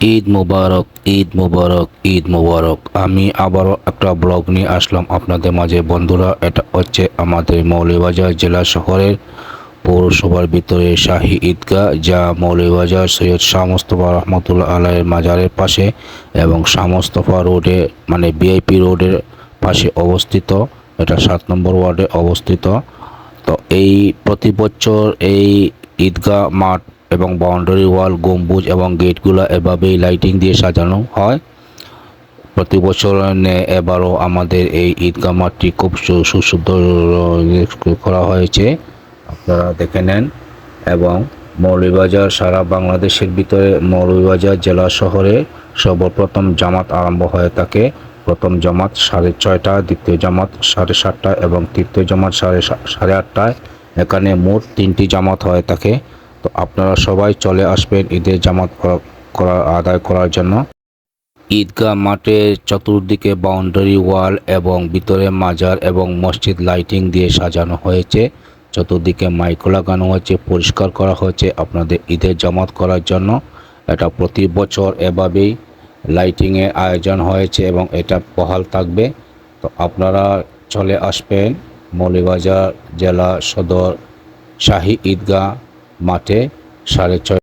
ঈদ মুবারক, ঈদ মুবারক, ঈদ মুবারক। আমি আবারও একটা ব্লগ নিয়ে আসলাম আপনাদের মাঝে বন্ধুরা। এটা হচ্ছে আমাদের মৌলভীবাজার জেলা শহরের পৌরসভার ভিতরে শাহী ঈদগাহ, যা মৌলভীবাজার সৈয়দ শাহ মোস্তফা রহমতুল্লাহ আলাইয়ের মাজারের পাশে এবং শাহ মোস্তফা রোডে মানে ভিআইপি রোডের পাশে অবস্থিত। এটা 7 নম্বর ওয়ার্ডে অবস্থিত। তো এই প্রতি বছর এই ঈদগাহ মাঠ এবং বাউন্ডারি ওয়াল, গম্বুজ এবং গেটগুলো এভাবেই লাইটিং দিয়ে সাজানো হয়। প্রতি বছর এবারও আমাদের এই ঈদগাহ মাঠটি খুব সুন্দর করা হয়েছে, আপনারা দেখে নেন। এবং মৌলভীবাজার সারা বাংলাদেশের ভিতরে মৌলভীবাজার জেলা শহরে সর্বপ্রথম জামাত আরম্ভ হয়ে থাকে। প্রথম জামাত 6:30, দ্বিতীয় জামাত 7:30 এবং তৃতীয় জামাত 8:30। এখানে মোট 3টি জামাত হয়ে থাকে। তো আপনারা সবাই চলে আসবেন ঈদের জামাত আদায় করার জন্য। ঈদগাহ মাঠের চতুর্দিকে বাউন্ডারি ওয়াল এবং ভিতরে মাজার এবং মসজিদ লাইটিং দিয়ে সাজানো হয়েছে। চতুর্দিকে মাইক লাগানো হয়েছে, পরিষ্কার করা হয়েছে আপনাদের ঈদের জামাত করার জন্য। এটা প্রতি বছর এভাবেই লাইটিংয়ের আয়োজন হয়েছে এবং এটা বহাল থাকবে। তো আপনারা চলে আসবেন মৌলভীবাজার জেলা সদর শাহী ঈদগাহ মাঠে 6:30।